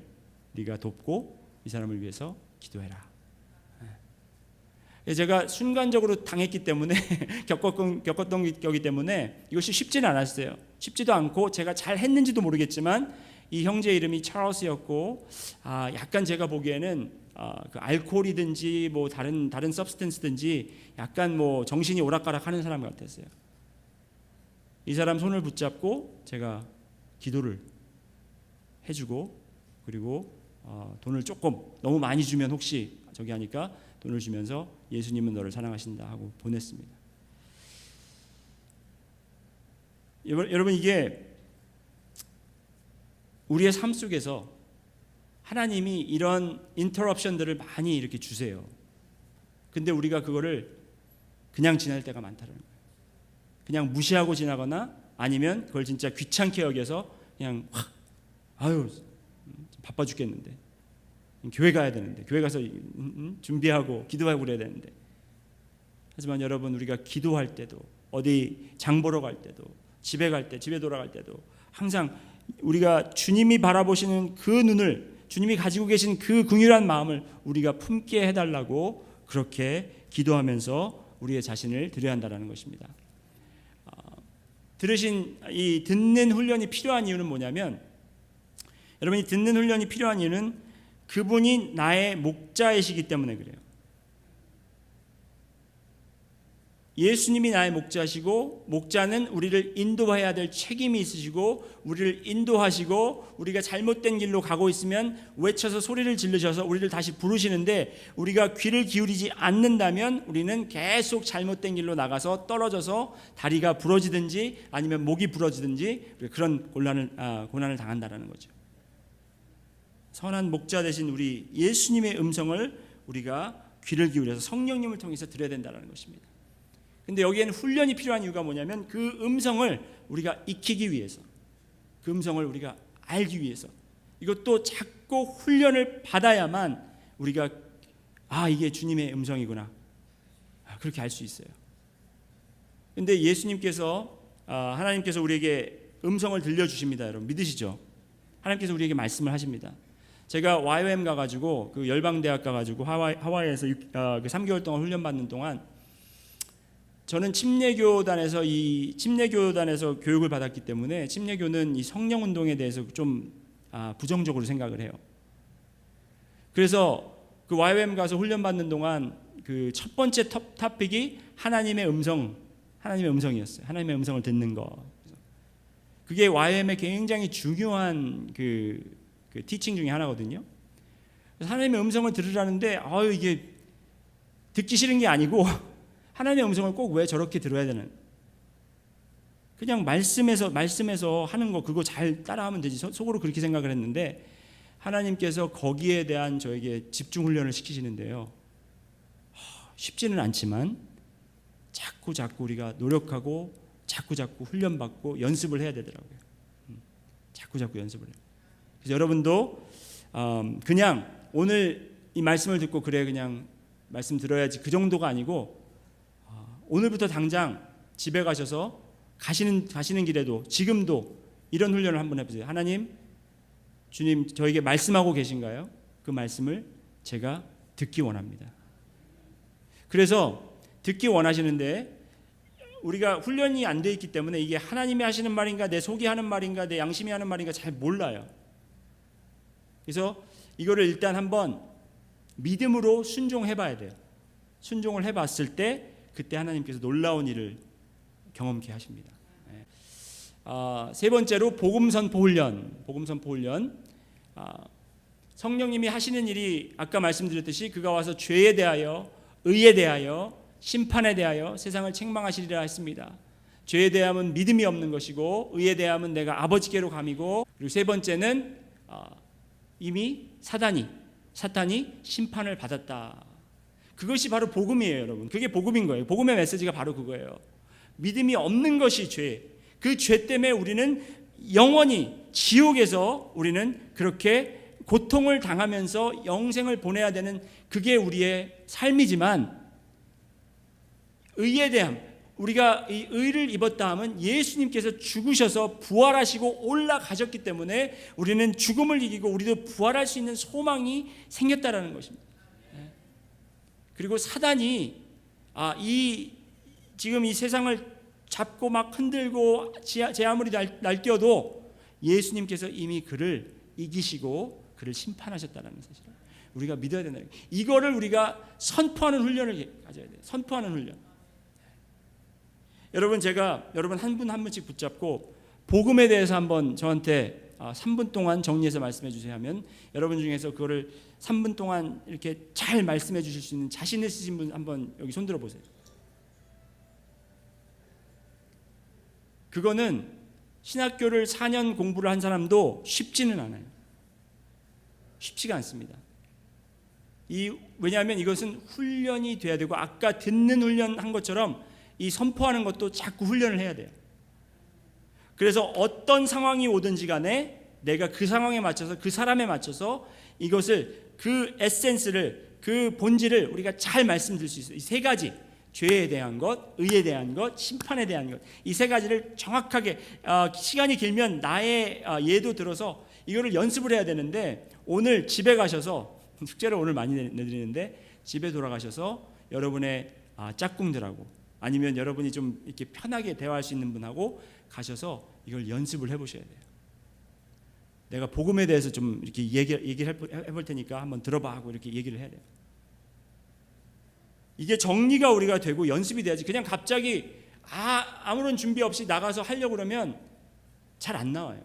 네가 돕고 이 사람을 위해서 기도해라. 제가 순간적으로 당했기 때문에 겪었던 거기 때문에 이것이 쉽지는 않았어요. 쉽지도 않고 제가 잘 했는지도 모르겠지만 이 형제 이름이 찰스였고 약간 제가 보기에는 그 알코올이든지 뭐 다른 서브스턴스든지 약간 뭐 정신이 오락가락하는 사람 같았어요. 이 사람 손을 붙잡고 제가 기도를 해주고, 그리고 돈을 조금 너무 많이 주면 혹시 저기 하니까 돈을 주면서 예수님은 너를 사랑하신다 하고 보냈습니다. 여러분, 이게 우리의 삶 속에서 하나님이 이런 인터럽션들을 많이 이렇게 주세요. 근데 우리가 그거를 그냥 지날 때가 많다는 거예요. 그냥 무시하고 지나거나 아니면 그걸 진짜 귀찮게 여겨서 그냥 바빠 죽겠는데 교회 가야 되는데 교회 가서 준비하고 기도하고 그래야 되는데. 하지만 여러분, 우리가 기도할 때도 어디 장 보러 갈 때도 집에 갈 때 집에 돌아갈 때도 항상 우리가 주님이 바라보시는 그 눈을, 주님이 가지고 계신 그 긍휼한 마음을 우리가 품게 해달라고 그렇게 기도하면서 우리의 자신을 드려야 한다는 것입니다. 들으신 이 듣는 훈련이 필요한 이유는 뭐냐면, 여러분이 듣는 훈련이 필요한 이유는 그분이 나의 목자이시기 때문에 그래요. 예수님이 나의 목자시고, 목자는 우리를 인도해야 될 책임이 있으시고, 우리를 인도하시고, 우리가 잘못된 길로 가고 있으면 외쳐서 소리를 지르셔서 우리를 다시 부르시는데, 우리가 귀를 기울이지 않는다면 우리는 계속 잘못된 길로 나가서 떨어져서 다리가 부러지든지 아니면 목이 부러지든지 그런 고난을 당한다는 거죠. 선한 목자 되신 우리 예수님의 음성을 우리가 귀를 기울여서 성령님을 통해서 들어야 된다는 것입니다. 근데 여기에는 훈련이 필요한 이유가 뭐냐면, 그 음성을 우리가 익히기 위해서, 그 음성을 우리가 알기 위해서, 이것도 자꾸 훈련을 받아야만 우리가 이게 주님의 음성이구나, 그렇게 알 수 있어요. 근데 예수님께서 하나님께서 우리에게 음성을 들려주십니다. 여러분 믿으시죠? 하나님께서 우리에게 말씀을 하십니다. 제가 YWAM 가가지고 그 열방대학 가가지고 하와이에서 3개월 동안 훈련받는 동안, 저는 침례교단에서 교육을 받았기 때문에 침례교는 이 성령 운동에 대해서 좀 부정적으로 생각을 해요. 그래서 그 YWAM 가서 훈련받는 동안 그 첫 번째 토픽이 하나님의 음성이었어요. 하나님의 음성을 듣는 거. 그게 YWAM의 굉장히 중요한 그 티칭 중에 하나거든요. 그래서 하나님의 음성을 들으라는데 이게 듣기 싫은 게 아니고 하나님의 음성을 꼭 왜 저렇게 들어야 되는, 그냥 말씀에서 하는 거 그거 잘 따라하면 되지, 속으로 그렇게 생각을 했는데, 하나님께서 거기에 대한 저에게 집중 훈련을 시키시는데요, 쉽지는 않지만 자꾸 우리가 노력하고 자꾸 훈련받고 연습을 해야 되더라고요. 자꾸 연습을 해요. 그래서 여러분도 그냥 오늘 이 말씀을 듣고 그래 그냥 말씀 들어야지 그 정도가 아니고, 오늘부터 당장 집에 가셔서 가시는 길에도 지금도 이런 훈련을 한번 해보세요. 하나님, 주님 저에게 말씀하고 계신가요? 그 말씀을 제가 듣기 원합니다. 그래서 듣기 원하시는데, 우리가 훈련이 안 돼 있기 때문에 이게 하나님이 하시는 말인가, 내 속이 하는 말인가, 내 양심이 하는 말인가 잘 몰라요. 그래서 이거를 일단 한번 믿음으로 순종해 봐야 돼요. 순종을 해봤을 때 그때 하나님께서 놀라운 일을 경험케 하십니다. 세 번째로 복음 선포 훈련. 성령님이 하시는 일이 아까 말씀드렸듯이 그가 와서 죄에 대하여, 의에 대하여, 심판에 대하여 세상을 책망하시리라 했습니다. 죄에 대함은 믿음이 없는 것이고, 의에 대함은 내가 아버지께로 감이고, 그리고 세 번째는 이미 사탄이 심판을 받았다. 그것이 바로 복음이에요, 여러분. 그게 복음인 거예요. 복음의 메시지가 바로 그거예요. 믿음이 없는 것이 죄. 그 죄 때문에 우리는 영원히 지옥에서 우리는 그렇게 고통을 당하면서 영생을 보내야 되는, 그게 우리의 삶이지만, 의에 대함, 우리가 이 의를 입었다 하면 예수님께서 죽으셔서 부활하시고 올라가셨기 때문에 우리는 죽음을 이기고 우리도 부활할 수 있는 소망이 생겼다라는 것입니다. 그리고 사단이 지금 이 세상을 잡고 막 흔들고 제 아무리 날뛰어도 예수님께서 이미 그를 이기시고 그를 심판하셨다는 사실을 우리가 믿어야 된다. 이거를 우리가 선포하는 훈련을 가져야 돼요. 선포하는 훈련. 제가 여러분 한 분 한 분씩 붙잡고 복음에 대해서 한번 저한테 3분 동안 정리해서 말씀해 주세요 하면, 여러분 중에서 그거를 3분 동안 이렇게 잘 말씀해 주실 수 있는 자신 있으신 분 한번 여기 손 들어 보세요. 그거는 신학교를 4년 공부를 한 사람도 쉽지는 않아요. 쉽지가 않습니다. 왜냐하면 이것은 훈련이 돼야 되고, 아까 듣는 훈련한 것처럼 이 선포하는 것도 자꾸 훈련을 해야 돼요. 그래서 어떤 상황이 오든지 간에 내가 그 상황에 맞춰서, 그 사람에 맞춰서 이것을, 그 에센스를, 그 본질을 우리가 잘 말씀드릴 수 있어요. 이 세 가지, 죄에 대한 것, 의에 대한 것, 심판에 대한 것, 이 세 가지를 정확하게, 시간이 길면 나의 예도 들어서 이거를 연습을 해야 되는데, 오늘 집에 가셔서, 숙제를 오늘 많이 내드리는데 집에 돌아가셔서 여러분의 짝꿍들하고 아니면 여러분이 좀 이렇게 편하게 대화할 수 있는 분하고 가셔서 이걸 연습을 해보셔야 돼요. 내가 복음에 대해서 좀 이렇게 얘기를 해볼 테니까 한번 들어봐 하고 이렇게 얘기를 해야 돼요. 이게 정리가 우리가 되고 연습이 돼야지 그냥 갑자기 아무런 준비 없이 나가서 하려고 그러면 잘 안 나와요.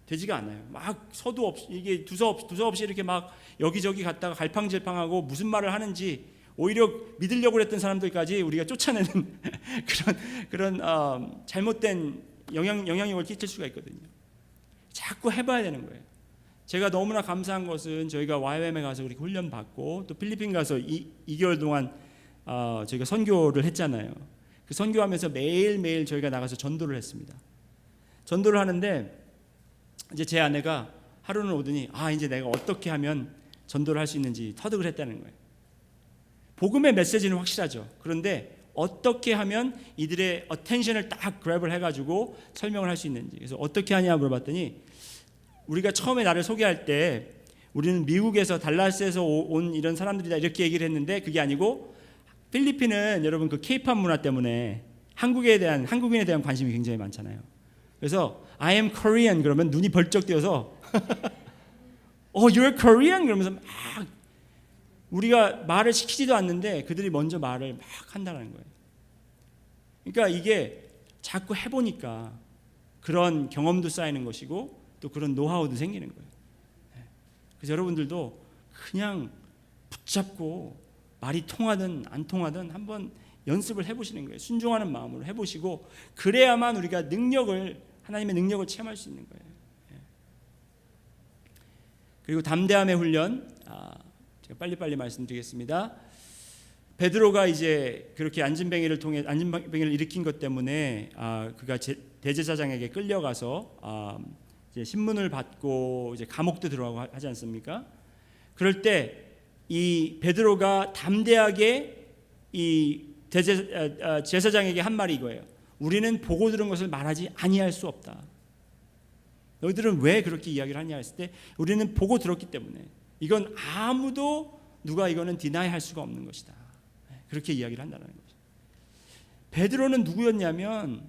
되지가 않아요. 막 서두 없이 이게 두서 없이 이렇게 막 여기저기 갔다가 갈팡질팡하고 무슨 말을 하는지 오히려 믿으려고 했던 사람들까지 우리가 쫓아내는 그런 잘못된 영향력을 끼칠 수가 있거든요. 자꾸 해봐야 되는 거예요. 제가 너무나 감사한 것은 저희가 YWAM에 가서 그렇게 훈련 받고 또 필리핀 가서 2개월 동안 저희가 선교를 했잖아요. 그 선교하면서 매일매일 저희가 나가서 전도를 했습니다. 전도를 하는데 이제 제 아내가 하루는 오더니 이제 내가 어떻게 하면 전도를 할 수 있는지 터득을 했다는 거예요. 복음의 메시지는 확실하죠. 그런데 어떻게 하면 이들의 어텐션을 딱 그랩을 해가지고 설명을 할 수 있는지. 그래서 어떻게 하냐 물어봤더니 우리가 처음에 나를 소개할 때 우리는 미국에서 달라스에서 온 이런 사람들이다 이렇게 얘기를 했는데 그게 아니고 필리핀은 여러분 그 케이팝 문화 때문에 한국인에 대한 관심이 굉장히 많잖아요. 그래서 I am Korean 그러면 눈이 벌쩍 띄어서 You're Korean 그러면서 막 우리가 말을 시키지도 않는데 그들이 먼저 말을 막 한다는 거예요. 그러니까 이게 자꾸 해보니까 그런 경험도 쌓이는 것이고 또 그런 노하우도 생기는 거예요. 그래서 여러분들도 그냥 붙잡고 말이 통하든 안 통하든 한번 연습을 해보시는 거예요. 순종하는 마음으로 해보시고 그래야만 우리가 하나님의 능력을 체험할 수 있는 거예요. 그리고 담대함의 훈련, 제가 빨리빨리 말씀드리겠습니다. 베드로가 이제 그렇게 안진뱅이를 일으킨 것 때문에 그가 대제사장에게 끌려가서 이제 신문을 받고 이제 감옥도 들어가고 하지 않습니까? 그럴 때 이 베드로가 담대하게 이 제사장에게 한 말이 이거예요. 우리는 보고 들은 것을 말하지 아니할 수 없다. 너희들은 왜 그렇게 이야기를 하냐 했을 때 우리는 보고 들었기 때문에 이건 아무도 누가 이거는 디나이할 수가 없는 것이다. 그렇게 이야기를 한다는 거죠. 베드로는 누구였냐면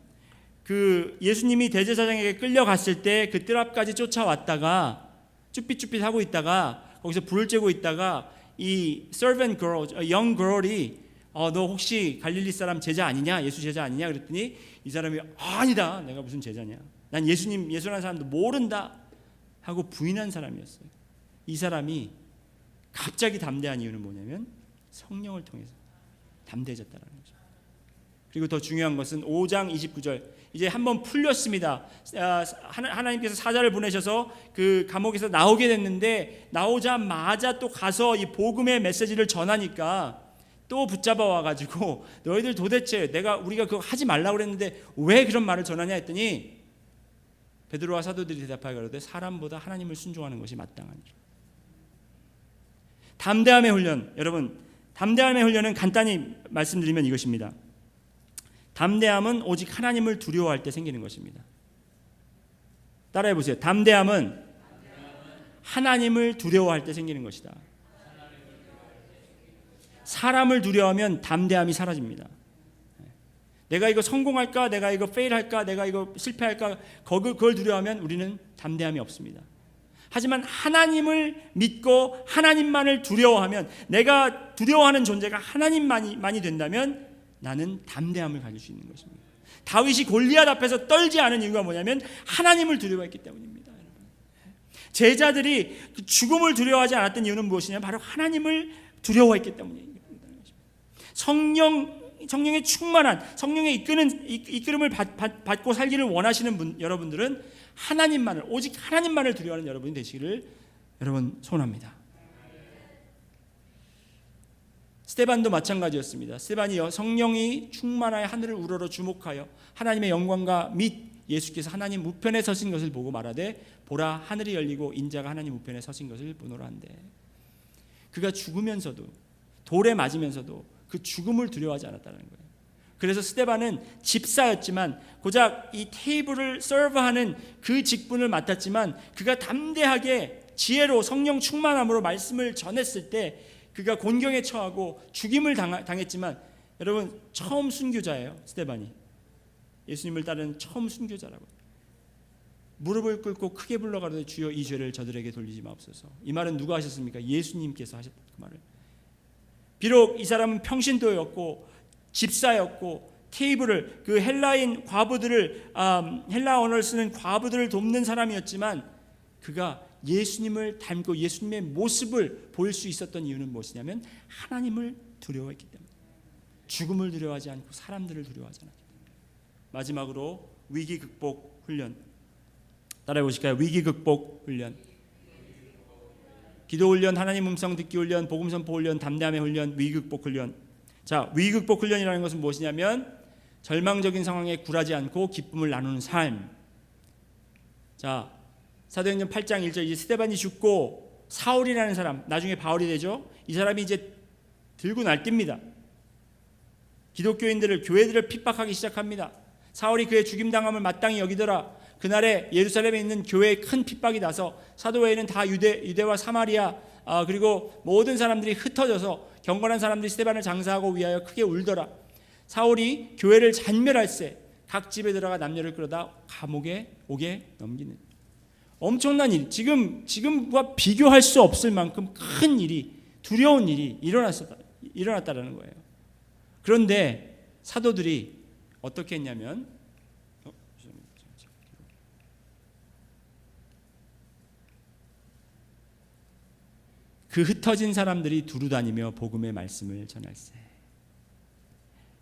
그 예수님이 대제사장에게 끌려갔을 때 그 뜰 앞까지 쫓아왔다가 쭈삣쭈삣 하고 있다가 거기서 불을 쬐고 있다가 이 servant girl, young girl이 너 혹시 갈릴리 사람 제자 아니냐? 예수 제자 아니냐? 그랬더니 이 사람이 아니다. 내가 무슨 제자냐? 난 예수라는 사람도 모른다 하고 부인한 사람이었어요. 이 사람이 갑자기 담대한 이유는 뭐냐면 성령을 통해서 담대해졌다는 거죠. 그리고 더 중요한 것은 5장 29절 이제 한번 풀렸습니다. 하나님께서 사자를 보내셔서 그 감옥에서 나오게 됐는데 나오자마자 또 가서 이 복음의 메시지를 전하니까 또 붙잡아 와가지고 너희들 도대체 우리가 그거 하지 말라고 그랬는데 왜 그런 말을 전하냐 했더니 베드로와 사도들이 대답하여 가로되 사람보다 하나님을 순종하는 것이 마땅하니라. 담대함의 훈련, 여러분 담대함의 훈련은 간단히 말씀드리면 이것입니다. 담대함은 오직 하나님을 두려워할 때 생기는 것입니다. 따라해 보세요. 담대함은 하나님을 두려워할 때 생기는 것이다. 사람을 두려워하면 담대함이 사라집니다. 내가 이거 성공할까? 내가 이거 페일할까? 내가 이거 실패할까? 그걸 두려워하면 우리는 담대함이 없습니다. 하지만 하나님을 믿고 하나님만을 두려워하면 내가 두려워하는 존재가 하나님만이 된다면 나는 담대함을 가질 수 있는 것입니다. 다윗이 골리앗 앞에서 떨지 않은 이유가 뭐냐면 하나님을 두려워했기 때문입니다. 제자들이 죽음을 두려워하지 않았던 이유는 무엇이냐? 바로 하나님을 두려워했기 때문입니다. 성령의 충만한 성령의 이끌음을 받고 살기를 원하시는 여러분들은 오직 하나님만을 두려워하는 여러분이 되시기를 여러분 소원합니다. 스데반도 마찬가지였습니다. 스데반이 성령이 충만하여 하늘을 우러러 주목하여 하나님의 영광과 및 예수께서 하나님 우편에 서신 것을 보고 말하되 보라 하늘이 열리고 인자가 하나님 우편에 서신 것을 보노라 한데 그가 죽으면서도 돌에 맞으면서도 그 죽음을 두려워하지 않았다는 거예요. 그래서 스데반은 집사였지만 고작 이 테이블을 서브하는 그 직분을 맡았지만 그가 담대하게 지혜로 성령 충만함으로 말씀을 전했을 때 그가 곤경에 처하고 죽임을 당했지만 여러분 처음 순교자예요. 스데반이 예수님을 따르는 처음 순교자라고. 무릎을 꿇고 크게 불러가로되 주여 이 죄를 저들에게 돌리지 마옵소서. 이 말은 누가 하셨습니까? 예수님께서 하셨다 그 말을. 비록 이 사람은 평신도였고 집사였고 테이블을 그 헬라인 과부들을 헬라 언어를 쓰는 과부들을 돕는 사람이었지만 그가 예수님을 닮고 예수님의 모습을 보일 수 있었던 이유는 무엇이냐면 하나님을 두려워했기 때문에. 죽음을 두려워하지 않고 사람들을 두려워하지 않았기 때문에. 마지막으로 위기 극복 훈련 따라해 보실까요? 위기 극복 훈련. 기도 훈련, 하나님 음성 듣기 훈련, 복음 선포 훈련, 담대함의 훈련, 위기 극복 훈련. 자, 위기 극복 훈련이라는 것은 무엇이냐면 절망적인 상황에 굴하지 않고 기쁨을 나누는 삶. 자, 사도행전 8장 1절 이제 스데반이 죽고 사울이라는 사람, 나중에 바울이 되죠. 이 사람이 이제 들고 날뜁니다. 기독교인들을 교회들을 핍박하기 시작합니다. 사울이 그의 죽임당함을 마땅히 여기더라. 그날에 예루살렘에 있는 교회에 큰 핍박이 나서 사도 외에는 다 유대와 사마리아 그리고 모든 사람들이 흩어져서 경건한 사람들이 스데반을 장사하고 위하여 크게 울더라. 사울이 교회를 잔멸할세 각 집에 들어가 남녀를 끌어다 감옥에 오게 넘기는 엄청난 일, 지금과 비교할 수 없을 만큼 큰 일이, 두려운 일이 일어났다라는 거예요. 그런데 사도들이 어떻게 했냐면 그 흩어진 사람들이 두루 다니며 복음의 말씀을 전할세.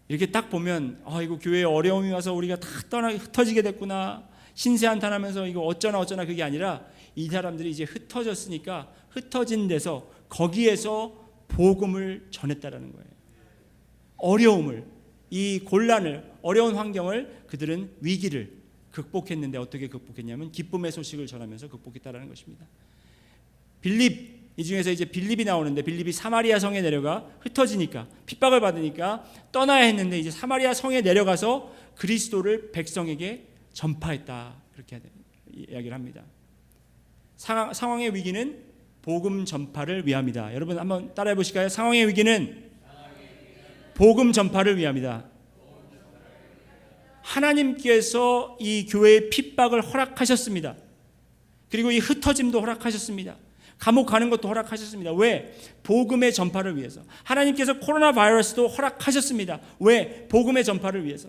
이렇게 딱 보면 이거 교회에 어려움이 와서 우리가 다 흩어지게 됐구나. 신세 한탄하면서 이거 어쩌나 그게 아니라 이 사람들이 이제 흩어졌으니까 흩어진 데서 거기에서 복음을 전했다라는 거예요. 어려움을, 이 곤란을, 어려운 환경을 그들은 위기를 극복했는데 어떻게 극복했냐면 기쁨의 소식을 전하면서 극복했다라는 것입니다. 빌립 이 중에서 이제 빌립이 나오는데 빌립이 사마리아 성에 내려가 흩어지니까 핍박을 받으니까 떠나야 했는데 이제 사마리아 성에 내려가서 그리스도를 백성에게 전파했다 그렇게 이야기를 합니다. 상황의 위기는 복음 전파를 위함이다. 여러분 한번 따라해 보실까요? 상황의 위기는 복음 전파를 위함이다. 하나님께서 이 교회의 핍박을 허락하셨습니다. 그리고 이 흩어짐도 허락하셨습니다. 감옥 가는 것도 허락하셨습니다. 왜? 복음의 전파를 위해서. 하나님께서 코로나 바이러스도 허락하셨습니다. 왜? 복음의 전파를 위해서.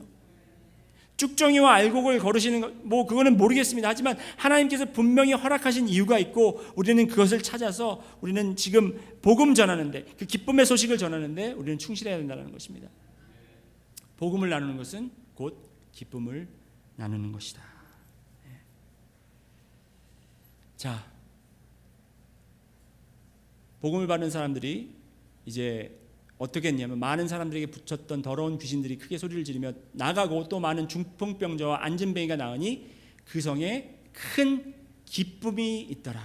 쭉정이와 알곡을 거르시는 것, 그거는 모르겠습니다. 하지만 하나님께서 분명히 허락하신 이유가 있고 우리는 그것을 찾아서 우리는 지금 복음 전하는데, 그 기쁨의 소식을 전하는데 우리는 충실해야 된다는 것입니다. 복음을 나누는 것은 곧 기쁨을 나누는 것이다. 자, 복음을 받는 사람들이 이제 어떻게 했냐면 많은 사람들에게 붙였던 더러운 귀신들이 크게 소리를 지르며 나가고 또 많은 중풍병자와 안진뱅이가 나으니 그 성에 큰 기쁨이 있더라.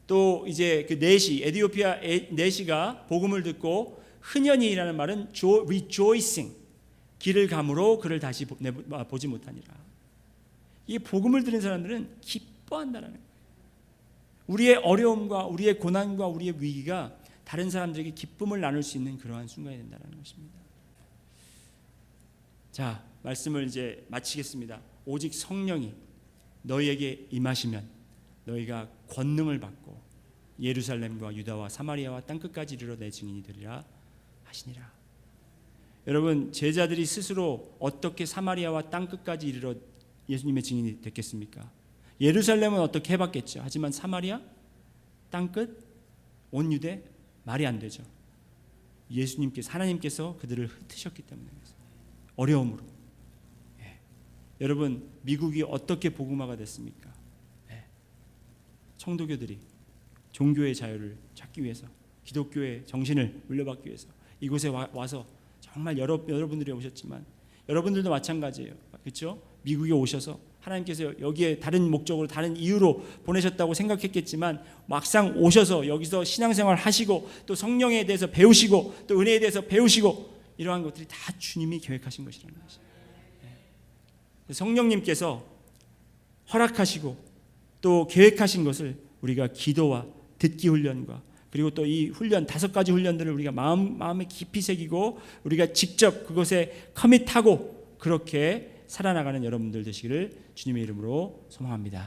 또 이제 그 에디오피아 네시가 복음을 듣고 흔연히라는 말은 rejoicing, 길을 감으로 그를 다시 보지 못하니라. 이 복음을 들은 사람들은 기뻐한다는 거예요. 우리의 어려움과 우리의 고난과 우리의 위기가 다른 사람들에게 기쁨을 나눌 수 있는 그러한 순간이 된다는 것입니다. 자, 말씀을 이제 마치겠습니다. 오직 성령이 너희에게 임하시면 너희가 권능을 받고 예루살렘과 유다와 사마리아와 땅끝까지 이르러 내 증인이 되리라 하시니라. 여러분, 제자들이 스스로 어떻게 사마리아와 땅끝까지 이르러 예수님의 증인이 됐겠습니까? 예루살렘은 어떻게 해봤겠죠. 하지만 사마리아, 땅끝, 온 유대 말이 안 되죠. 하나님께서 그들을 흩으셨기 때문에 어려움으로. 여러분, 미국이 어떻게 복음화가 됐습니까? 청도교들이 종교의 자유를 찾기 위해서, 기독교의 정신을 물려받기 위해서 이곳에 와서 정말 여러분들이 오셨지만 여러분들도 마찬가지예요. 그렇죠? 미국에 오셔서 하나님께서 여기에 다른 목적으로 다른 이유로 보내셨다고 생각했겠지만 막상 오셔서 여기서 신앙생활 하시고 또 성령에 대해서 배우시고 또 은혜에 대해서 배우시고 이러한 것들이 다 주님이 계획하신 것이라는 것이죠. 성령님께서 허락하시고 또 계획하신 것을 우리가 기도와 듣기 훈련과 그리고 또 이 훈련 5가지 훈련들을 우리가 마음에 깊이 새기고 우리가 직접 그것에 커밋하고 그렇게 살아나가는 여러분들 되시기를 주님의 이름으로 소망합니다.